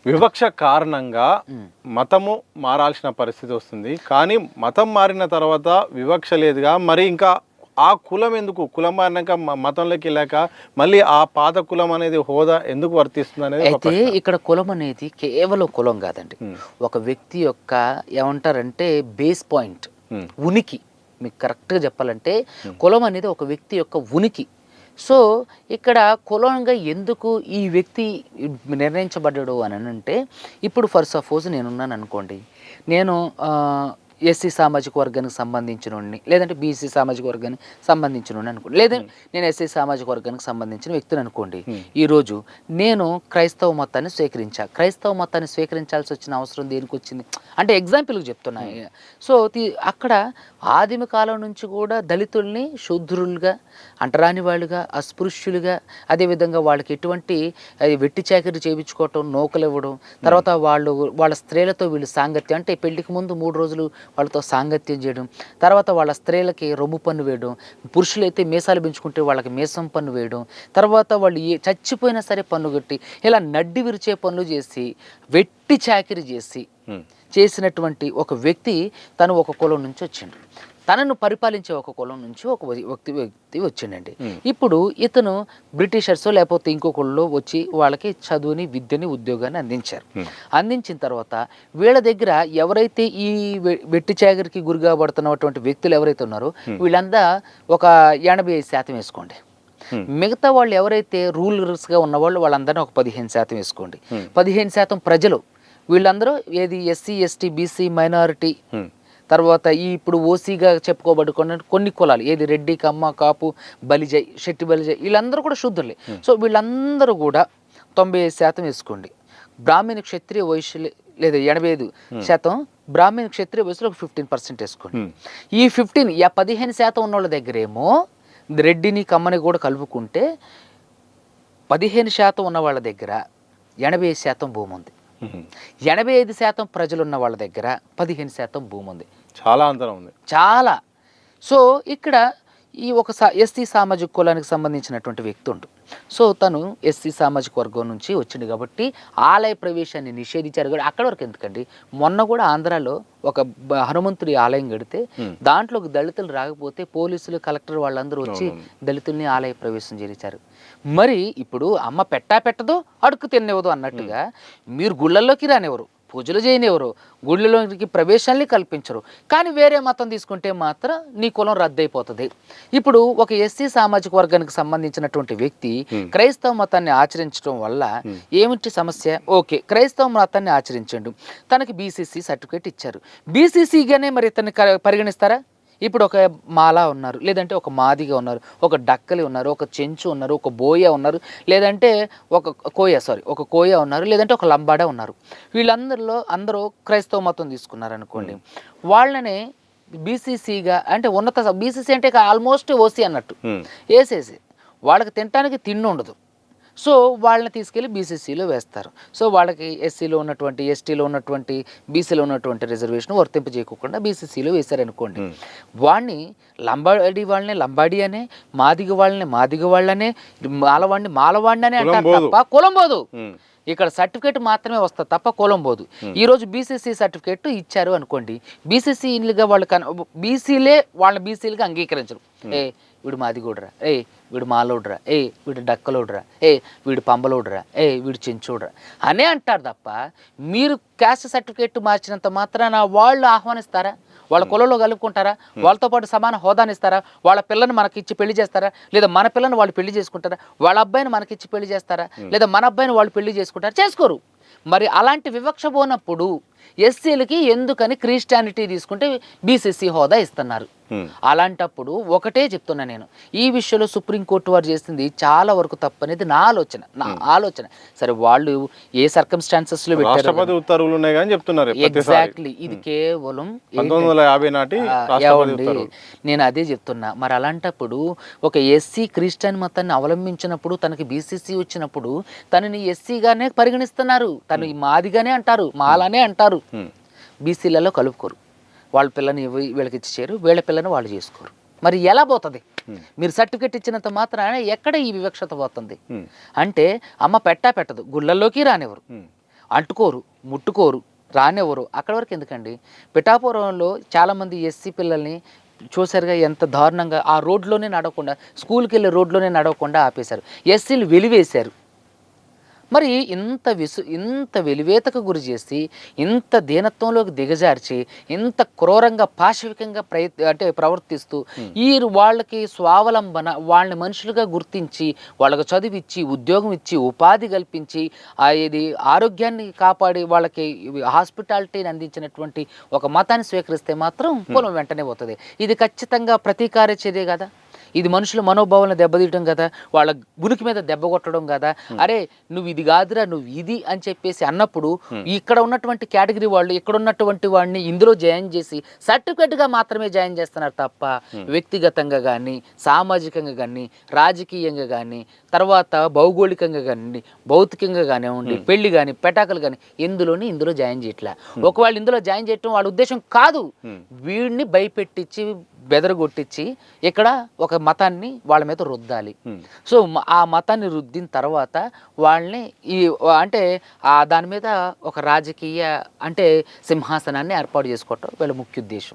వివక్ష కారణంగా మతము మారాల్సిన పరిస్థితి వస్తుంది. కానీ మతం మారిన తర్వాత వివక్ష లేదుగా, మరి ఇంకా ఆ కులం ఎందుకు? కులం మారినాక మతంలోకి వెళ్ళాక మళ్ళీ ఆ పాత కులం అనేది హోదా ఎందుకు వర్తిస్తుంది అనేది ఒక అయితే ప్రశ్న. ఇక్కడ కులం అనేది కేవలం కులం కాదండి. ఒక వ్యక్తి యొక్క ఏమంటారంటే బేస్ పాయింట్, ఉనికి. మీకు కరెక్ట్గా చెప్పాలంటే కులం అనేది ఒక వ్యక్తి యొక్క ఉనికి. సో ఇక్కడ కులంగా ఎందుకు ఈ వ్యక్తి నిర్ణయించబడ్డాడు అని అంటే, ఇప్పుడు ఫర్ సపోజ్ నేనున్నాను అనుకోండి, నేను ఎస్సీ సామాజిక వర్గానికి సంబంధించినోడిని, లేదంటే బీసీ సామాజిక వర్గానికి సంబంధించినోడిని అనుకోండి, లేదా నేను ఎస్సీ సామాజిక వర్గానికి సంబంధించిన వ్యక్తిని అనుకోండి. ఈరోజు నేను క్రైస్తవ మతాన్ని క్రైస్తవ మతాన్ని స్వీకరించాల్సి వచ్చిన అవసరం దేనికి వచ్చింది అంటే ఎగ్జాంపుల్కి చెప్తున్నా. సో అక్కడ ఆదిమ కాలం నుంచి కూడా దళితుల్ని శూద్రులుగా, అంటరాని వాళ్ళుగా, అస్పృశ్యులుగా, అదేవిధంగా వాళ్ళకి ఎటువంటి వెట్టి చాకరీ చేయించుకోవటం, నౌకలు ఇవ్వడం, తర్వాత వాళ్ళ స్త్రీలతో వీళ్ళు సాంగత్యం అంటే పెళ్లికి ముందు 3 రోజులు వాళ్ళతో సాంగత్యం చేయడం, తర్వాత వాళ్ళ స్త్రీలకి రొమ్ము పన్ను వేయడం, పురుషులైతే మీసాలు పెంచుకుంటే వాళ్ళకి మీసం పన్ను వేయడం, తర్వాత వాళ్ళు చచ్చిపోయినా సరే పన్ను కట్టి ఇలా నడ్డి విరిచే పనులు చేసి వెట్టి చాకిరి చేసినటువంటి ఒక వ్యక్తి తను ఒక కులం నుంచి వచ్చిండు. తనను పరిపాలించే ఒక కులం నుంచి ఒక వ్యక్తి వచ్చిండండి. ఇప్పుడు ఇతను బ్రిటిషర్స్ లేకపోతే ఇంకొకళ్ళు వచ్చి వాళ్ళకి చదువుని, విద్యని, ఉద్యోగాన్ని అందించారు. అందించిన తర్వాత వీళ్ళ దగ్గర ఎవరైతే ఈ వెట్టి చాకరికి గురి కాబడుతున్నటువంటి వ్యక్తులు ఎవరైతే ఉన్నారో వీళ్ళంతా ఒక 85% వేసుకోండి. మిగతా వాళ్ళు ఎవరైతే రూలర్స్గా ఉన్నవాళ్ళు వాళ్ళందరినీ ఒక 15% వేసుకోండి. 15% ప్రజలు వీళ్ళందరూ ఏది ఎస్సీ, ఎస్టీ, బీసీ, మైనారిటీ, తర్వాత ఇప్పుడు ఓసీగా చెప్పుకోబడుకున్న కొన్ని కులాలు ఏది రెడ్డి, కమ్మ, కాపు, బలిజై, శెట్టి బలిజై, వీళ్ళందరూ కూడా శూద్రులే. సో వీళ్ళందరూ కూడా 95% వేసుకోండి. బ్రాహ్మణ, క్షత్రియ, వైశ్యులు లేదా 85%, బ్రాహ్మణ, క్షత్రియ, వైశ్యులు ఒక 15% వేసుకోండి. ఈ 15% ఉన్న వాళ్ళ దగ్గరేమో రెడ్డిని, కమ్మని కూడా కలుపుకుంటే 15% ఉన్న వాళ్ళ దగ్గర 80% భూమి ఉంది. 85% ప్రజలు ఉన్న వాళ్ళ దగ్గర 15% భూమి ఉంది. చాలా అంతరం ఉంది, చాలా. సో ఇక్కడ ఈ ఒక ఎస్సీ సామాజిక కులానికి సంబంధించినటువంటి వ్యక్తి ఉండు. సో తను ఎస్సీ సామాజిక వర్గం నుంచి వచ్చింది కాబట్టి ఆలయ ప్రవేశాన్ని నిషేధించారు. కూడా అక్కడ వరకు ఎందుకండి, మొన్న కూడా ఆంధ్రాలో ఒక హనుమంతుడి ఆలయం కడితే దాంట్లోకి దళితులు రాకపోతే పోలీసులు, కలెక్టర్ వాళ్ళందరూ వచ్చి దళితుల్ని ఆలయ ప్రవేశం చేయించారు. మరి ఇప్పుడు అమ్మ పెట్టదు, అడుక్కు తినేవదు అన్నట్టుగా మీరు గుళ్ళల్లోకి రానివ్వరు, పూజలు చేయనివ్వరు, గుళ్ళలోకి ప్రవేశాన్ని కల్పించరు. కానీ వేరే మతం తీసుకుంటే మాత్రం నీ కులం రద్దయిపోతుంది. ఇప్పుడు ఒక ఎస్సీ సామాజిక వర్గానికి సంబంధించినటువంటి వ్యక్తి క్రైస్తవ మతాన్ని ఆచరించడం వల్ల ఏమిటి సమస్య? ఓకే, క్రైస్తవ మతాన్ని ఆచరించండు, తనకి బీసీసీ సర్టిఫికేట్ ఇచ్చారు. బీసీసీగానే మరి ఇతన్ని పరిగణిస్తారా? ఇప్పుడు ఒక మాల ఉన్నారు, లేదంటే ఒక మాదిగ ఉన్నారు, ఒక డక్కలి ఉన్నారు, ఒక చెంచు ఉన్నారు, ఒక బోయ ఉన్నారు, లేదంటే ఒక కోయ ఉన్నారు, లేదంటే ఒక లంబాడ ఉన్నారు. అందరూ క్రైస్తవ మతం తీసుకున్నారు అనుకోండి, వాళ్ళనే బీసీసీగా అంటే బీసీసీ అంటే ఆల్మోస్ట్ ఓసీ అన్నట్టు వేసేసి వాళ్ళకి తినడానికి తిండి ఉండదు. సో వాళ్ళని తీసుకెళ్ళి బీసీసీలో వేస్తారు. సో వాళ్ళకి ఎస్సీలో ఉన్నటువంటి, ఎస్టీలో ఉన్నటువంటి, బీసీలో ఉన్నటువంటి రిజర్వేషన్ వర్తింపు చేయకుండా బీసీసీలో వేశారనుకోండి, వాడిని వాళ్ళని లంబాడి అనే, మాదిగ వాళ్ళని మాదిగ వాళ్ళనే, మాలవాడిని అనే అంటారు తప్ప కులం పోదు. ఇక్కడ సర్టిఫికేట్ మాత్రమే వస్తుంది తప్ప కులం పోదు. ఈరోజు బీసీసీ సర్టిఫికేట్ ఇచ్చారు అనుకోండి, బీసీసీలుగా వాళ్ళు బీసీలే వాళ్ళని బీసీలుగా అంగీకరించరు. వీడు మాదిగోడ్రా, వీడు మాలోడ్రా, వీడు డక్కలోడ్రా, వీడు పంబలోడ్రా, వీడు చెంచోడ్రా అనే అంటారు తప్ప మీరు క్యాస్ట్ సర్టిఫికేట్ మార్చినంత మాత్రాన వాళ్ళు ఆహ్వానిస్తారా? వాళ్ళ కులంలో కలుపుకుంటారా? వాళ్ళతో పాటు సమాన హోదాని ఇస్తారా? వాళ్ళ పిల్లని మనకిచ్చి పెళ్లి చేస్తారా? లేదా మన పిల్లని వాళ్ళు పెళ్లి చేసుకుంటారా? వాళ్ళ అబ్బాయిని మనకిచ్చి పెళ్లి చేస్తారా? లేదా మన అబ్బాయిని వాళ్ళు పెళ్లి చేసుకుంటారా? చేసుకోరు. మరి అలాంటి వివక్ష పోనప్పుడు ఎస్సీలకి ఎందుకని క్రిస్టియానిటీ తీసుకుంటే బీసీసీ హోదా ఇస్తున్నారు? అలాంటప్పుడు ఒకటే చెప్తున్నా నేను, ఈ విషయంలో సుప్రీంకోర్టు వారు చేసింది చాలా వరకు తప్పనేది నా ఆలోచన. సరే వాళ్ళు ఏ సర్కమ్స్టాన్సెస్ లో రాష్ట్రపతి ఉత్తర్వులు ఉన్నాయి కానీ చెప్తున్నారు. ఎగ్జాక్ట్లీ, ఇది కేవలం 1950 నాటి రాష్ట్రపతి ఉత్తర్వులు. నేను అదే చెప్తున్నా. మరి అలాంటప్పుడు ఒక ఎస్సీ క్రిస్టియన్ మతాన్ని అవలంబించినప్పుడు తనకి బీసీసీ వచ్చినప్పుడు తనని ఎస్సీగానే పరిగణిస్తున్నారు, తను మాదిగానే అంటారు, మాలానే అంటారు. బీసీలలో కలుపుకోరు. వాళ్ళ పిల్లని వీళ్ళకి ఇచ్చేరు, వీళ్ళ పిల్లని వాళ్ళు చేసుకోరు. మరి ఎలా పోతుంది? మీరు సర్టిఫికెట్ ఇచ్చినంత మాత్రాన ఎక్కడ ఈ వివక్షత పోతుంది? అంటే అమ్మ పెట్టదు, గుళ్ళల్లోకి రానివ్వరు. అంటుకోరు, ముట్టుకోరు, రానివ్వరు. అక్కడి వరకు ఎందుకండి, పిఠాపురంలో చాలామంది ఎస్సీ పిల్లల్ని చూసారుగా ఎంత దారుణంగా ఆ రోడ్లోనే నడవకుండా, స్కూల్కి వెళ్ళే రోడ్లోనే నడవకుండా ఆపేశారు. ఎస్సీలు వెలివేశారు. మరి ఇంత వెలివేతకు గురి చేసి, ఇంత దీనత్వంలోకి దిగజార్చి, ఇంత క్రూరంగా పాశవికంగా అంటే ప్రవర్తిస్తూ ఈ వాళ్ళకి స్వావలంబన, వాళ్ళని మనుషులుగా గుర్తించి, వాళ్ళకు చదివిచ్చి, ఉద్యోగం ఇచ్చి, ఉపాధి కల్పించి, ఇది ఆరోగ్యాన్ని కాపాడి వాళ్ళకి హాస్పిటాలిటీని అందించినటువంటి ఒక మతాన్ని స్వీకరిస్తే మాత్రం కులం వెంటనే పోతుంది. ఇది ఖచ్చితంగా ప్రతీకార చర్య కదా. ఇది మనుషుల మనోభావాలను దెబ్బతీయటం కదా, వాళ్ళ గురికి మీద దెబ్బ కొట్టడం కదా. అరే నువ్వు ఇది కాదురా, నువ్వు ఇది అని చెప్పేసి అన్నప్పుడు ఇక్కడ ఉన్నటువంటి కేటగిరీ వాళ్ళు ఇక్కడ ఉన్నటువంటి వాడిని ఇందులో జాయిన్ చేసి సర్టిఫికెట్గా మాత్రమే జాయిన్ చేస్తున్నారు తప్ప వ్యక్తిగతంగా కానీ, సామాజికంగా కానీ, రాజకీయంగా కానీ, తర్వాత భౌగోళికంగా కానీ, భౌతికంగా కానివ్వండి, పెళ్లి కానీ, పెటాకులు కానీ ఇందులో జాయిన్ చేయట్లే. ఒకవేళ ఇందులో జాయిన్ చేయటం వాళ్ళ ఉద్దేశం కాదు, వీడిని భయపెట్టించి బెదరగొట్టించి ఇక్కడ ఒక మతాన్ని వాళ్ళ మీద రుద్దాలి. సో ఆ మతాన్ని రుద్దిన తర్వాత వాళ్ళని అంటే దాని మీద ఒక రాజకీయ అంటే సింహాసనాన్ని ఏర్పాటు చేసుకోవటం వీళ్ళ ముఖ్య ఉద్దేశం.